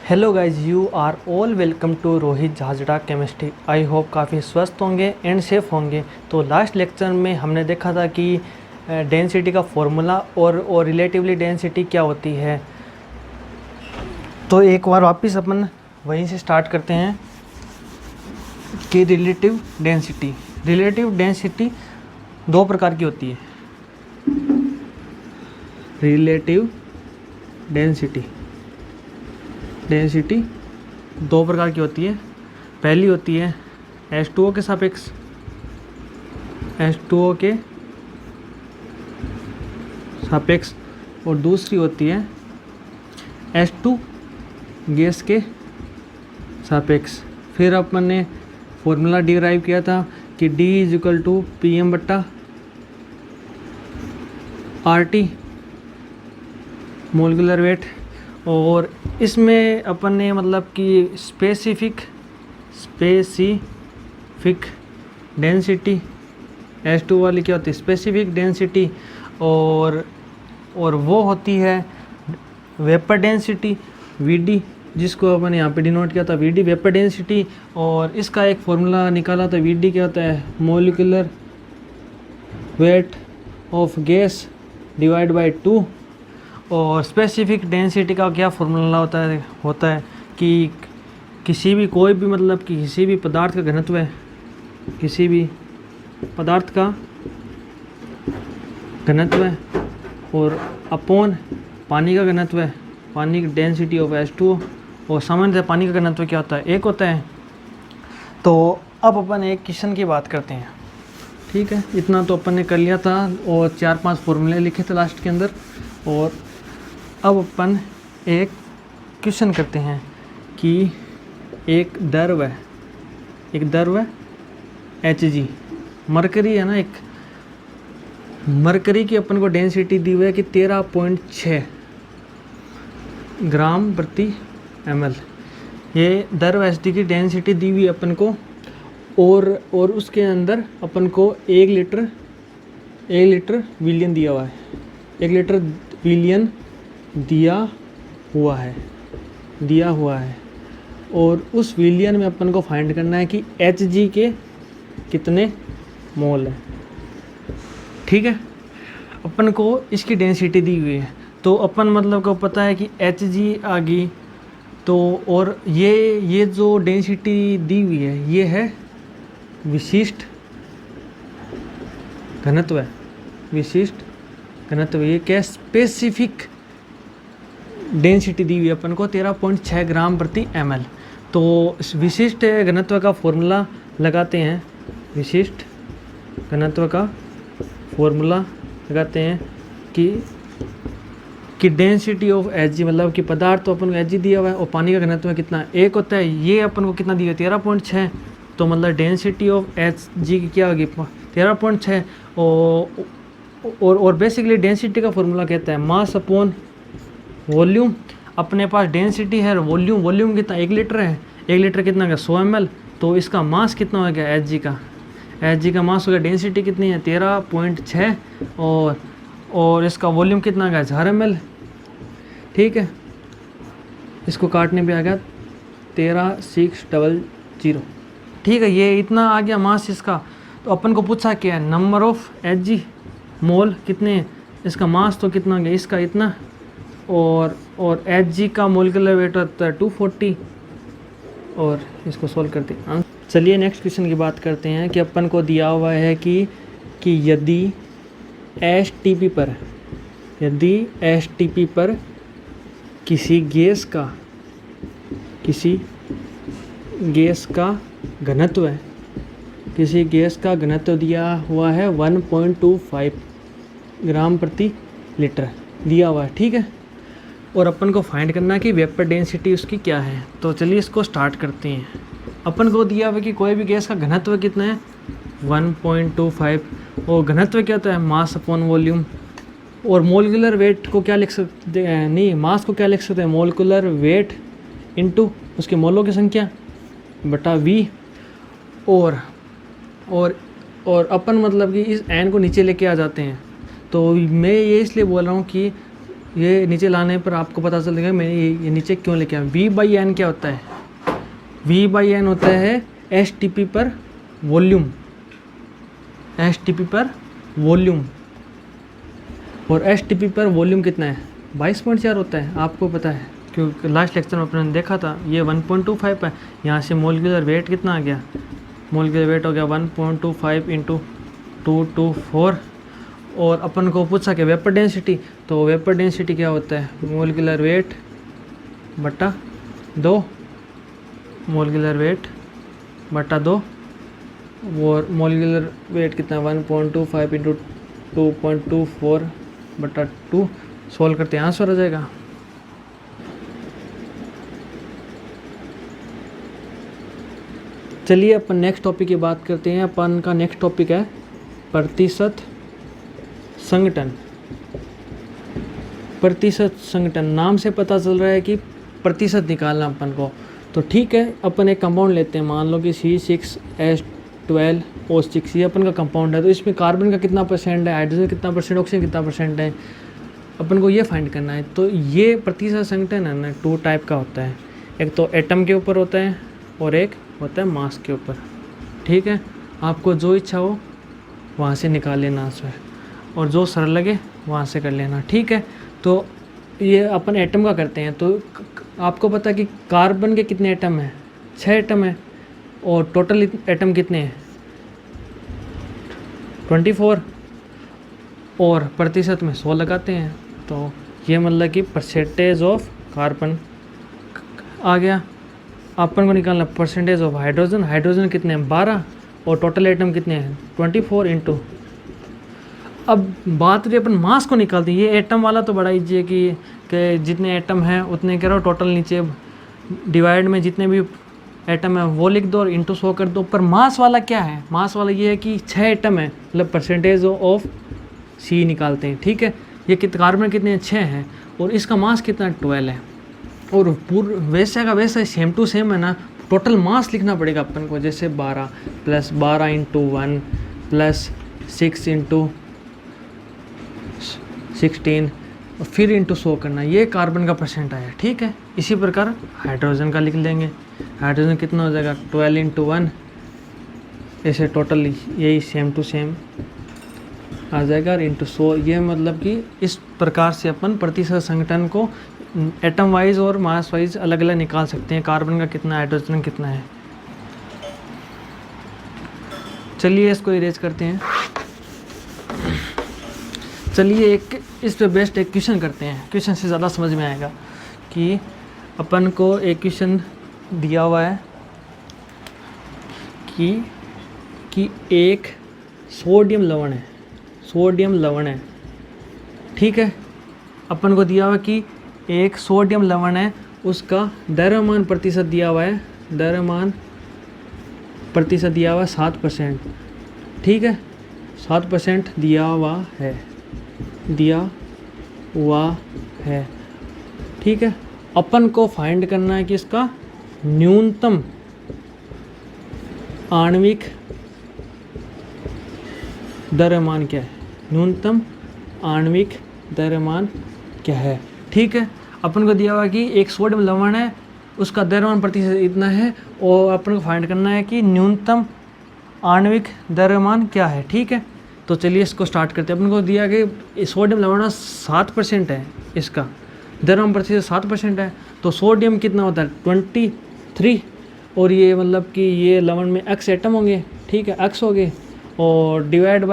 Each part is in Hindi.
Hello guys, you are all welcome to Rohit Jhajhra chemistry. I hope काफ़ी स्वस्थ होंगे एंड सेफ होंगे। तो लास्ट लेक्चर में हमने देखा था कि डेंसिटी का फॉर्मूला और रिलेटिवली डेंसिटी क्या होती है। तो एक बार वापस अपन वहीं से स्टार्ट करते हैं कि रिलेटिव डेंसिटी दो प्रकार की होती है। रिलेटिव डेंसिटी दो प्रकार की होती है। पहली होती है H2O के सापेक्ष, और दूसरी होती है H2 गैस के सापेक्ष। फिर अपन ने फॉर्मूला डिराइव किया था कि D = PM/RT मोलिकुलर वेट। और इसमें अपन ने मतलब कि स्पेसिफिक डेंसिटी H2 वाली क्या होती है, स्पेसिफिक डेंसिटी, और वो होती है वेपर डेंसिटी VD, जिसको अपन यहाँ पे डिनोट किया था VD वेपर डेंसिटी। और इसका एक फॉर्मूला निकाला था, VD क्या होता है, molecular weight of gas divide by 2। और स्पेसिफिक डेंसिटी का क्या फॉर्मूला होता है कि किसी भी पदार्थ का घनत्व है, किसी भी पदार्थ का घनत्व है और अपॉन पानी का घनत्व है, पानी की डेंसिटी ऑफ H2O। और सामान्यतः पानी का घनत्व क्या होता है, 1 होता है। तो अब अपन एक क्वेश्चन की बात करते हैं, ठीक है। इतना तो अपन ने कर लिया था और 4-5 फॉर्मूले लिखे थे लास्ट के अंदर। और अब अपन एक क्वेश्चन करते हैं कि एक द्रव है Hg, मरकरी है ना, एक मरकरी की अपन को डेंसिटी दी हुई है कि 13.6 ग्राम प्रति ml। ये द्रव Hg की डेंसिटी दी हुई अपन को, और उसके अंदर अपन को 1 लीटर विलियन दिया हुआ है, 1 लीटर विलियन दिया हुआ है। और उस विलियन में अपन को फाइंड करना है कि Hg के कितने मोल है, ठीक है। अपन को इसकी डेंसिटी दी हुई है, तो अपन मतलब को पता है कि Hg आ गई। तो और ये जो डेंसिटी दी हुई है ये है विशिष्ट घनत्व ये क्या, स्पेसिफिक डेंसिटी दी हुई है अपन को 13.6 ग्राम प्रति ml। तो विशिष्ट घनत्व का फॉर्मूला लगाते हैं, कि डेंसिटी ऑफ Hg, मतलब कि पदार्थ तो अपन को Hg दिया हुआ है और पानी का घनत्व कितना 1 होता है। ये अपन को कितना दिया, 13.6। तो मतलब डेंसिटी ऑफ Hg की क्या होगी, 13.6। और बेसिकली डेंसिटी का फॉर्मूला कहता है मास अपॉन वॉल्यूम। अपने पास डेंसिटी है, वॉल्यूम कितना, 1 लीटर है, 1 लीटर कितना का 100 ml। तो इसका मास कितना हो गया Hg का मास हो गया, डेंसिटी कितनी है 13.6, और इसका वॉल्यूम कितना गया 1000 ml, ठीक है। इसको काटने पे आ गया 13600, ठीक है। ये इतना आ गया मास इसका। तो अपन को पूछा क्या है, नंबर ऑफ Hg मोल कितने हैं, इसका मास तो कितना गया, इसका इतना, और Hg का मोलिकुलर वेट होता है 240। और इसको सॉल्व करते हैं। चलिए नेक्स्ट क्वेश्चन की बात करते हैं कि अपन को दिया हुआ है कि यदि HTP पर किसी गैस का घनत्व दिया हुआ है 1.25 ग्राम प्रति लीटर दिया हुआ है, ठीक है। और अपन को फाइंड करना है कि वेपर डेंसिटी उसकी क्या है। तो चलिए इसको स्टार्ट करते हैं। अपन को दिया हुआ कि कोई भी गैस का घनत्व कितना है 1.25, और घनत्व क्या होता है, मास अपॉन वॉल्यूम। और मोलिकुलर वेट को क्या लिख सकते हैं, नहीं, मास को क्या लिख सकते हैं, मोलिकुलर वेट इनटू उसके मोलों की संख्या बटा V। और अपन मतलब कि इस n को नीचे लेके आ जाते हैं। तो मैं ये इसलिए बोल रहा हूँ कि ये नीचे लाने पर आपको पता चलेगा मैं ये नीचे क्यों लेके आया। V/N क्या होता है? V/N होता है STP पर वॉल्यूम, STP पर वॉल्यूम, और STP पर वॉल्यूम कितना है? 22.4 होता है, आपको पता है क्योंकि लास्ट लेक्चर में अपने देखा था। ये 1.25 है। यहाँ से मोलिकुलर वेट कितना आ गया? मोलिकुलर वेट हो गया 1.25 × 224, और अपन को पूछा कि वेपर डेंसिटी, तो वेपर डेंसिटी क्या होता है? मोलिकुलर वेट बटा 2, मोलिकुलर वेट बटा 2, और मोलिकुलर वेट कितना? 1.25 × 2.24 बटा 2। सोल्व करते हैं, आंसर आ जाएगा। चलिए अपन नेक्स्ट टॉपिक की बात करते हैं। अपन का नेक्स्ट टॉपिक है प्रतिशत संघटन। प्रतिशत संघटन, नाम से पता चल रहा है कि प्रतिशत निकालना अपन को। तो ठीक है, अपन एक कंपाउंड लेते हैं, मान लो कि C6H12O6, ये अपन का कंपाउंड है। तो इसमें कार्बन का कितना परसेंट है, हाइड्रोजन कितना परसेंट, ऑक्सीजन कितना परसेंट है, अपन को ये फाइंड करना है। तो ये प्रतिशत संघटन है ना, 2 टाइप का होता है। एक तो एटम के ऊपर होता है और एक होता है मास के ऊपर। ठीक है, आपको जो इच्छा हो वहाँ से निकाल लेना आंसर, और जो सरल लगे वहाँ से कर लेना। ठीक है, तो ये अपन एटम का करते हैं। तो आपको पता है कि कार्बन के कितने एटम हैं? 6 एटम है, और टोटल एटम कितने हैं? 24, और प्रतिशत में 100 लगाते हैं। तो ये मतलब कि परसेंटेज ऑफ कार्बन आ गया। अपन को निकालना परसेंटेज ऑफ हाइड्रोजन। हाइड्रोजन कितने हैं? 12, और टोटल एटम कितने हैं? 24 इंटू। अब बात रही अपन मास को निकालते हैं। ये एटम वाला तो बड़ा ईजी है कि जितने एटम हैं उतने करो, टोटल नीचे डिवाइड में जितने भी एटम है वो लिख दो और इंटू 100 कर दो। पर मास वाला क्या है? मास वाला ये है कि 6 एटम है, मतलब परसेंटेज ऑफ C निकालते हैं। ठीक है, ये कार्बन कितने हैं? 6 हैं, और इसका मास कितना? 12 है। और वैसे का वैसा सेम टू सेम है ना, टोटल मास लिखना पड़ेगा अपन को। जैसे 12 + 12 × 1 + 6 × 16, और फिर इंटू 100 करना। ये कार्बन का परसेंट आया। ठीक है, इसी प्रकार हाइड्रोजन का लिख लेंगे। हाइड्रोजन कितना हो जाएगा? 12 × 1, ऐसे टोटल यही सेम टू सेम आ जाएगा, और इंटू 100। ये मतलब कि इस प्रकार से अपन प्रतिशत संघटन को एटम वाइज और मास वाइज अलग अलग निकाल सकते हैं। कार्बन का कितना, हाइड्रोजन कितना है। चलिए इसको इरेज करते हैं। चलिए एक इस पे बेस्ट एक क्वेश्चन करते हैं। क्वेश्चन से ज़्यादा समझ में आएगा कि अपन को एक क्वेश्चन दिया हुआ है कि एक सोडियम लवण है, सोडियम लवण है। ठीक है, अपन को दिया हुआ कि एक सोडियम लवण है, उसका द्रव्यमान प्रतिशत दिया हुआ है, द्रव्यमान प्रतिशत दिया हुआ है 7%। ठीक है, 7% दिया हुआ है, दिया हुआ है। ठीक है, अपन को फाइंड करना है कि इसका न्यूनतम आणविक द्रव्यमान क्या है, न्यूनतम आणविक द्रव्यमान क्या है। ठीक है, अपन को दिया हुआ कि एक सोडियम लवण है, उसका द्रव्यमान प्रतिशत इतना है, और अपन को फाइंड करना है कि न्यूनतम आणविक द्रव्यमान क्या है। ठीक है, तो चलिए इसको स्टार्ट करते हैं। अपन को दिया कि सोडियम लवण 7% है, इसका द्रव्यमान प्रतिशत 7% है। तो सोडियम कितना होता है? 23, और ये मतलब कि ये लवण में X एटम होंगे। ठीक है, X हो गए, और डिवाइड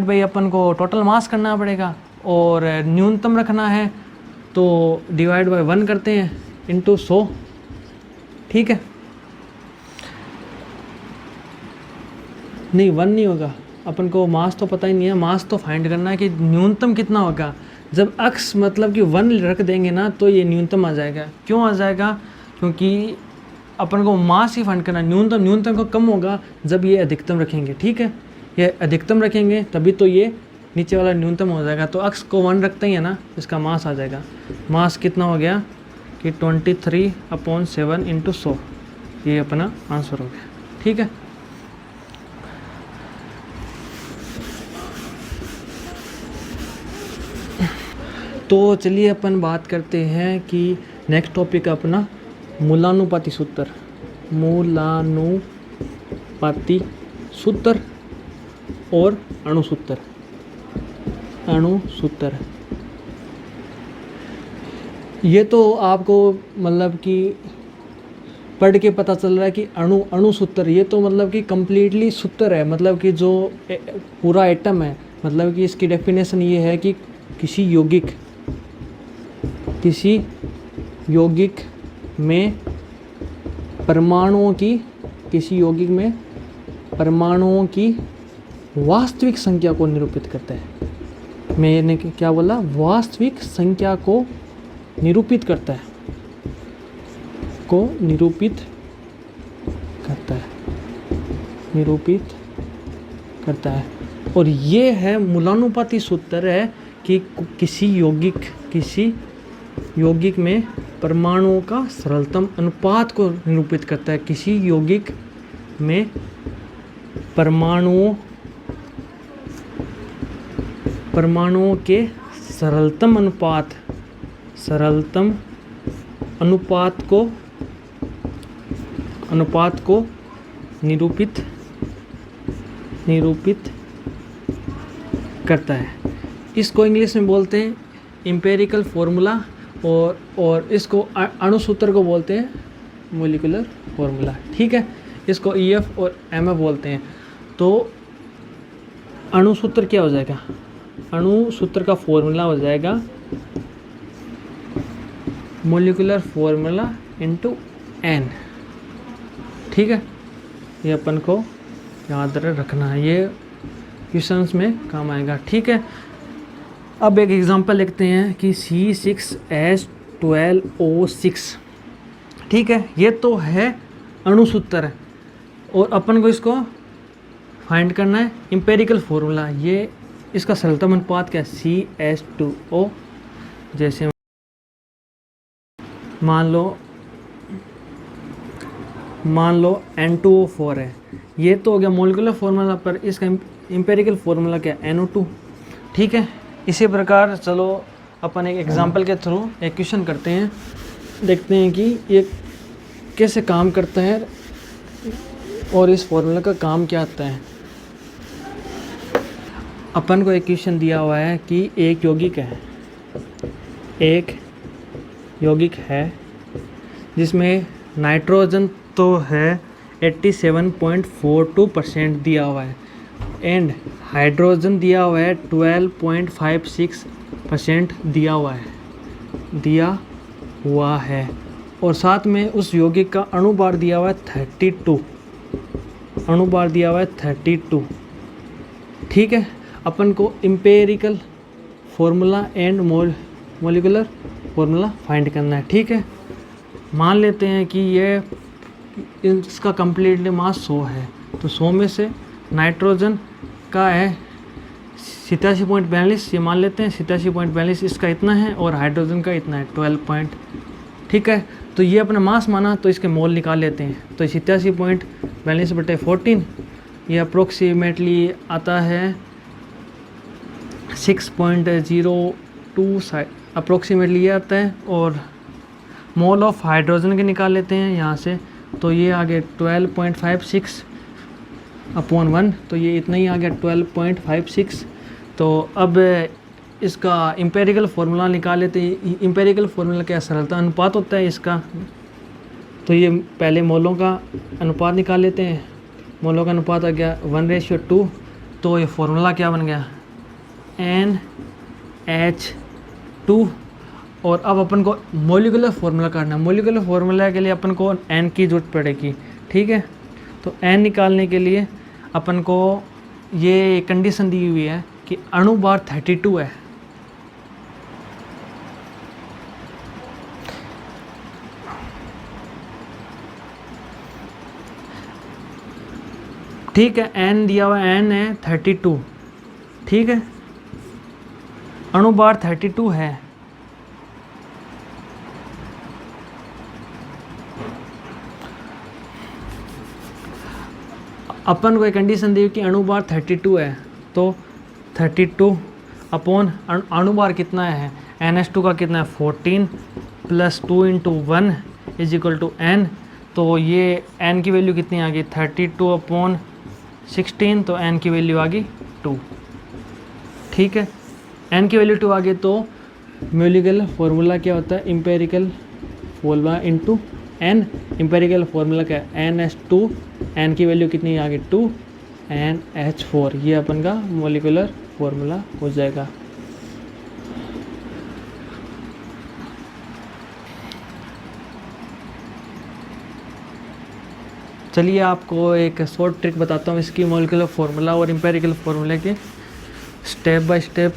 बाय अपन को टोटल मास करना पड़ेगा, और न्यूनतम रखना है तो डिवाइड बाय 1 करते हैं इंटू 100। ठीक है, नहीं 1 नहीं होगा, अपन को मास तो पता ही नहीं है। मास तो फाइंड करना है कि न्यूनतम कितना होगा। जब X मतलब कि 1 रख देंगे ना तो ये न्यूनतम आ जाएगा। क्यों आ जाएगा? क्योंकि अपन को मास ही फाइंड करना। न्यूनतम को कम होगा जब ये अधिकतम रखेंगे। ठीक है, ये अधिकतम रखेंगे तभी तो ये नीचे वाला न्यूनतम हो जाएगा। तो X को 1 रखते ही है ना, इसका मास आ जाएगा। मास कितना हो गया कि 23/7 इंटू 100, ये अपना आंसर हो गया। ठीक है, तो चलिए अपन बात करते हैं कि नेक्स्ट टॉपिक अपना मूलानुपाती सूत्र। मूलानुपाती सूत्र और अणुसूत्र। अणुसूत्र ये तो आपको मतलब कि पढ़ के पता चल रहा है कि अणुसूत्र ये तो मतलब कि कम्प्लीटली सूत्र है, मतलब कि जो पूरा एटम है। मतलब कि इसकी डेफिनेशन ये है कि किसी यौगिक में परमाणुओं की वास्तविक संख्या को निरूपित करता है। मैंने क्या बोला? वास्तविक संख्या को निरूपित करता है, निरूपित करता है। और ये है मूलानुपाती सूत्र है कि किसी यौगिक में परमाणुओं का सरलतम अनुपात को निरूपित करता है। किसी यौगिक में परमाणुओं के सरलतम अनुपात को निरूपित करता है। इसको इंग्लिश में बोलते हैं एम्पिरिकल फॉर्मूला, और इसको अणुसूत्र को बोलते हैं मॉलिक्यूलर फॉर्मूला। ठीक है, इसको EF और MF बोलते हैं। तो अणुसूत्र क्या हो जाएगा? अणुसूत्र का फॉर्मूला हो जाएगा मॉलिक्यूलर फॉर्मूला इनटू N। ठीक है, ये अपन को याद रखना है, ये क्वेश्चंस में काम आएगा। ठीक है, अब एक एग्जांपल लिखते हैं कि C6H12O6। ठीक है, ये तो है अणुसूत्र है और अपन को इसको फाइंड करना है एम्पिरिकल फॉर्मूला। ये इसका सरलतम अनुपात क्या है? CH2O। जैसे मान लो N2O4 है। ये तो हो गया मॉलिक्यूलर फार्मूला, पर इसका एम्पिरिकल फार्मूला क्या है? NO2। ठीक है, इसी प्रकार चलो अपन एक एग्जांपल के थ्रू एक क्वेश्चन करते हैं, देखते हैं कि ये कैसे काम करता है और इस फार्मूला का काम क्या आता है। अपन को एक क्वेश्चन दिया हुआ है कि एक यौगिक है जिसमें नाइट्रोजन तो है 87.42% दिया हुआ है एंड हाइड्रोजन दिया हुआ है 12.56% दिया हुआ है और साथ में उस यौगिक का अणुभार दिया हुआ है 32। ठीक है, अपन को empirical formula and molecular formula find करना है। ठीक है, मान लेते हैं कि ये इसका कंप्लीटली मास 100 है, तो 100 में से नाइट्रोजन का है 87.42, ये मान लेते हैं 87.42 इसका इतना है और हाइड्रोजन का इतना है 12. ठीक है, तो ये अपना मास माना, तो इसके मोल निकाल लेते हैं। तो 87.42/14 ये अप्रोक्सीमेटली आता है 6.02 अप्रोक्सीमेटली ये आता है। और मोल ऑफ हाइड्रोजन के निकाल लेते हैं यहाँ से, तो ये आ गया 12.56/1, तो ये इतना ही आ गया 12.56। तो अब इसका एम्पिरिकल फार्मूला निकाल लेते हैं। एम्पिरिकल फार्मूला क्या? सरलता अनुपात होता है इसका। तो ये पहले मोलों का अनुपात निकाल लेते हैं। मोलों का अनुपात आ गया 1:2। तो ये फार्मूला क्या बन गया? NH2। और अब अपन को मॉलिक्यूलर फार्मूला करना है। मॉलिक्यूलर फार्मूला के लिए अपन को N की जरूरत पड़ेगी। ठीक है, तो N निकालने के लिए अपन को ये कंडीशन दी हुई है कि अणुभार 32 है। ठीक है, N दिया हुआ N है 32। ठीक है, अणुभार 32 है। अपन को एक कंडीशन दी कि अणुभार 32 है, तो 32 अपॉन अणुभार कितना है? NH2 का कितना है 14 plus 2 into 1 is equal to n। तो ये n की वैल्यू कितनी आ गई 32/16, तो n की वैल्यू आ गई 2। ठीक है, n की वैल्यू 2 आ गई तो मॉलिक्यूलर फार्मूला क्या होता है, empirical formula into n। Empirical formula क्या है NH2, n की वैल्यू कितनी आ गई 2, NH4। ये अपन का मॉलिक्यूलर फार्मूला हो जाएगा। चलिए आपको एक शॉर्ट ट्रिक बताता हूँ इसकी मॉलिक्यूलर फार्मूला और एम्पिरिकल फार्मूला के स्टेप बाय स्टेप।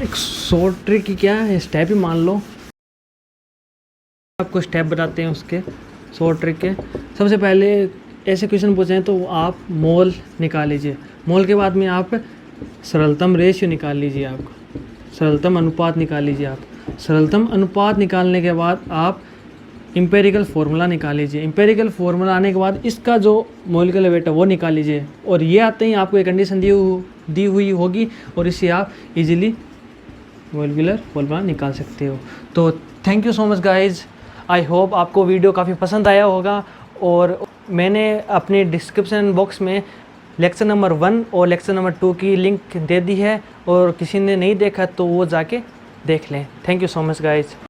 एक शॉर्ट ट्रिक की क्या है, स्टेप ही मान लो। आपको स्टेप बताते हैं उसके शॉर्ट ट्रिक के। सबसे पहले ऐसे क्वेश्चन पूछे हैं तो आप मोल निकाल लीजिए। मोल के बाद में आप सरलतम रेशियो निकाल लीजिए, आप सरलतम अनुपात निकाल लीजिए। आप सरलतम अनुपात निकालने के बाद आप एम्पिरिकल फार्मूला निकाल लीजिए। एम्पिरिकल फार्मूला आने के बाद इसका जो मॉलिक्यूलर वेट है वो निकाल लीजिए। और ये आते ही आपको एक कंडीशन दी हुई होगी और इससे आप इजीली मॉलिक्यूलर फार्मूला निकाल सकते हो। तो thank you so much guys. I hope आपको वीडियो काफ़ी पसंद आया होगा। और मैंने अपने डिस्क्रिप्शन बॉक्स में लेक्चर नंबर 1 और लेक्चर नंबर 2 की लिंक दे दी है, और किसी ने नहीं देखा तो वो जाके देख लें। Thank you so much guys.